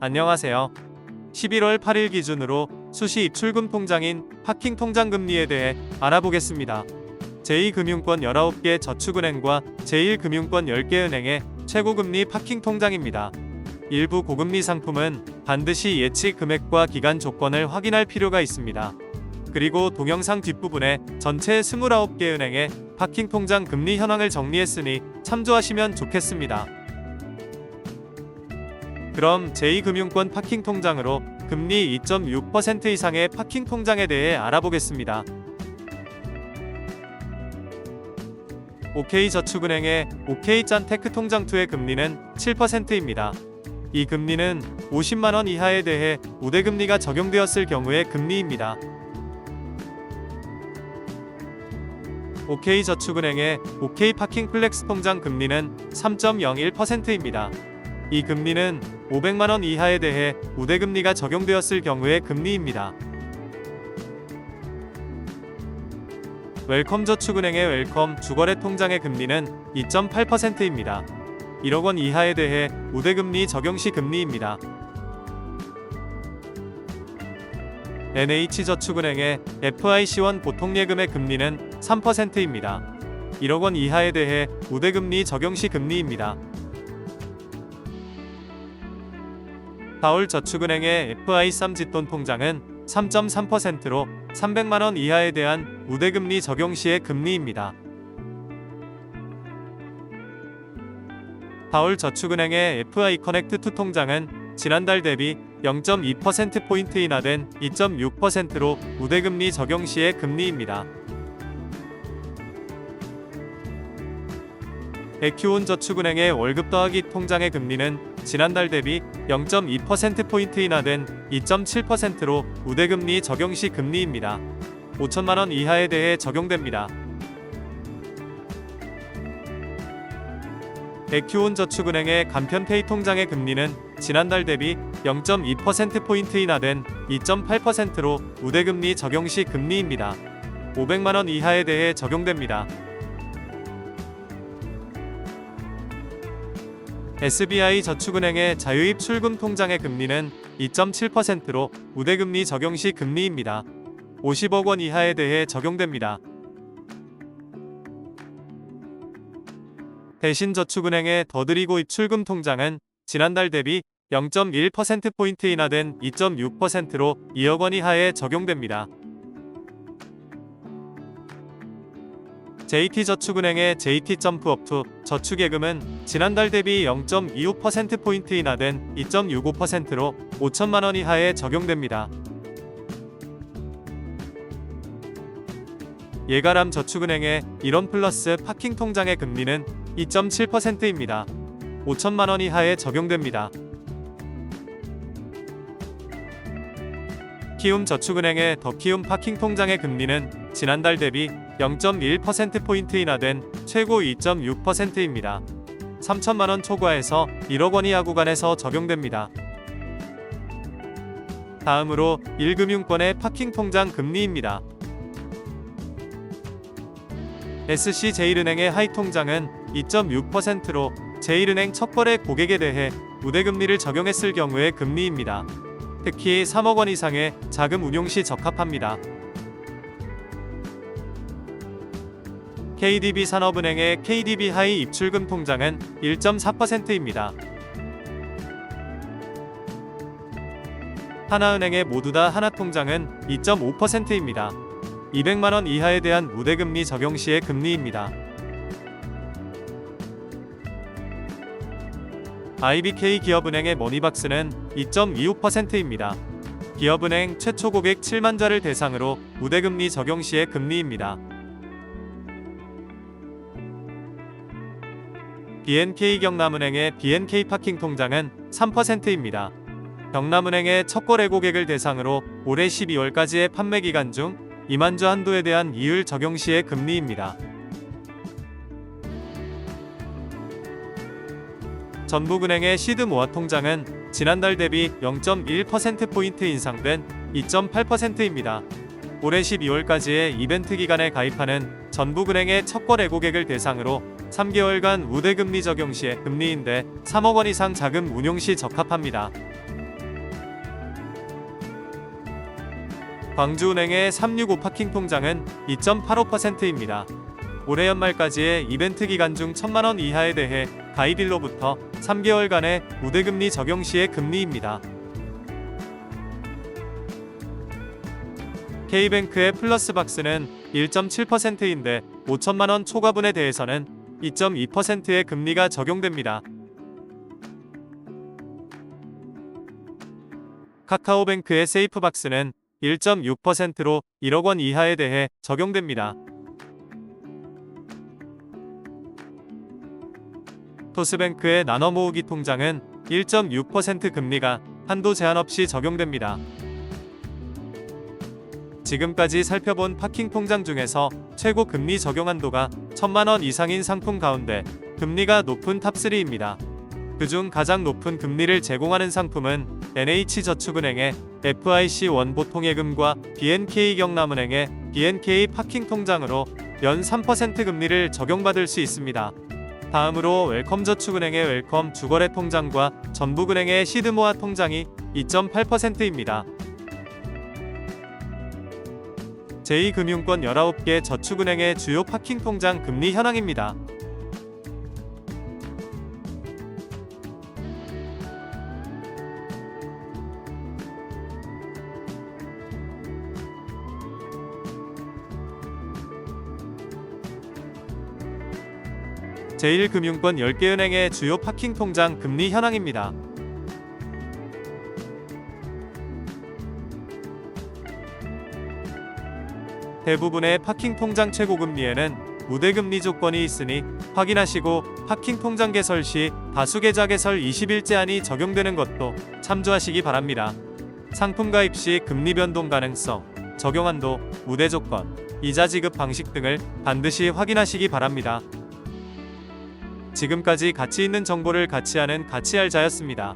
안녕하세요. 11월 8일 기준으로 수시 입출금 통장인 파킹 통장 금리에 대해 알아보겠습니다. 제2금융권 19개 저축은행과 제1금융권 10개 은행의 최고금리 파킹 통장입니다. 일부 고금리 상품은 반드시 예측 금액과 기간 조건을 확인할 필요가 있습니다. 그리고 동영상 뒷부분에 전체 29개 은행의 파킹 통장 금리 현황을 정리했으니 참조하시면 좋겠습니다. 그럼 제2금융권 파킹 통장으로 금리 2.6% 이상의 파킹 통장에 대해 알아보겠습니다. OK저축은행의 OK짠테크 통장2의 금리는 7%입니다. 이 금리는 50만원 이하에 대해 우대금리가 적용되었을 경우의 금리입니다. OK저축은행의 OK파킹플렉스 통장 금리는 3.01%입니다. 이 금리는 500만원 이하에 대해 우대금리가 적용되었을 경우의 금리입니다. 웰컴저축은행의 웰컴 주거래 통장의 금리는 2.8%입니다. 1억원 이하에 대해 우대금리 적용 시 금리입니다. NH저축은행의 FIC1 보통예금의 금리는 3%입니다. 1억원 이하에 대해 우대금리 적용 시 금리입니다. 다올저축은행의 FI3 짓돈 통장은 3.3%로 300만원 이하에 대한 우대금리 적용 시의 금리입니다. 다올저축은행의 FI커넥트2 통장은 지난달 대비 0.2%포인트 인하된 2.6%로 우대금리 적용 시의 금리입니다. 에큐온저축은행의 월급 더하기 통장의 금리는 지난달 대비 0.2%포인트 인하된 2.7%로 우대금리 적용 시 금리입니다. 5천만원 이하에 대해 적용됩니다. 에큐온저축은행의 간편페이 통장의 금리는 지난달 대비 0.2%포인트 인하된 2.8%로 우대금리 적용 시 금리입니다. 500만원 이하에 대해 적용됩니다. SBI저축은행의 자유입출금 통장의 금리는 2.7%로 우대금리 적용 시 금리입니다. 50억원 이하에 대해 적용됩니다. 대신저축은행의 더드리고 입출금 통장은 지난달 대비 0.1%포인트 인하된 2.6%로 2억원 이하에 적용됩니다. JT저축은행의 JT.Up2 저축예금은 지난달 대비 0.25%포인트 인하된 2.65%로 5천만원 이하에 적용됩니다. 예가람저축은행의 1원+ 파킹 통장의 금리는 2.7%입니다. 5천만원 이하에 적용됩니다. 키움저축은행의 더키움 파킹 통장의 금리는 지난달 대비 0.1%포인트 인하된 최고 2.6%입니다. 3천만원 초과해서 1억원 이하 구간에서 적용됩니다. 다음으로 1금융권의 파킹 통장 금리입니다. SC제일은행의 하이 통장은 2.6%로 제일은행 첫거래 고객에 대해 우대금리를 적용했을 경우의 금리입니다. 특히 3억원 이상의 자금 운용 시 적합합니다. KDB산업은행의 KDB 하이 입출금 통장은 1.4%입니다. 하나은행의 모두 다 하나통장은 2.5%입니다. 200만원 이하에 대한 우대금리 적용 시의 금리입니다. IBK 기업은행의 머니박스는 2.25%입니다. 기업은행 최초 고객 7만자를 대상으로 우대금리 적용 시의 금리입니다. BNK 경남은행의 BNK 파킹 통장은 3%입니다. 경남은행의 첫거래 고객을 대상으로 올해 12월까지의 판매 기간 중 2만주 한도에 대한 이율 적용 시의 금리입니다. 전북은행의 시드모아 통장은 지난달 대비 0.1%포인트 인상된 2.8%입니다. 올해 12월까지의 이벤트 기간에 가입하는 전북은행의 첫거래 고객을 대상으로 3개월간 우대금리 적용 시의 금리인데 3억원 이상 자금 운용 시 적합합니다. 광주은행의 365 파킹 통장은 2.85%입니다. 올해 연말까지의 이벤트 기간 중 1,000만원 이하에 대해 가입일로부터 3개월간의 우대금리 적용 시의 금리입니다. K뱅크의 플러스박스는 1.7%인데 5천만원 초과분에 대해서는 2.2%의 금리가 적용됩니다. 카카오뱅크의 세이프박스는 1.6%로 1억원 이하에 대해 적용됩니다. 토스뱅크의 나눠모으기 통장은 1.6% 금리가 한도 제한 없이 적용됩니다. 지금까지 살펴본 파킹 통장 중에서 최고 금리 적용 한도가 1,000만원 이상인 상품 가운데 금리가 높은 탑3입니다. 그중 가장 높은 금리를 제공하는 상품은 NH저축은행의 FIC 원보통예금과 BNK 경남은행의 BNK 파킹 통장으로 연 3% 금리를 적용받을 수 있습니다. 다음으로 웰컴저축은행의 웰컴 주거래 통장과 전북은행의 시드모아 통장이 2.8%입니다. 제2금융권 19개 저축은행의 주요 파킹 통장 금리 현황입니다. 제1금융권 10개 은행의 주요 파킹 통장 금리 현황입니다. 대부분의 파킹 통장 최고 금리에는 우대금리 조건이 있으니 확인하시고 파킹 통장 개설 시 다수 계좌 개설 20일제 한이 적용되는 것도 참조하시기 바랍니다. 상품 가입 시 금리 변동 가능성, 적용 한도, 우대 조건, 이자 지급 방식 등을 반드시 확인하시기 바랍니다. 지금까지 가치 있는 정보를 같이 하는 가치알자였습니다.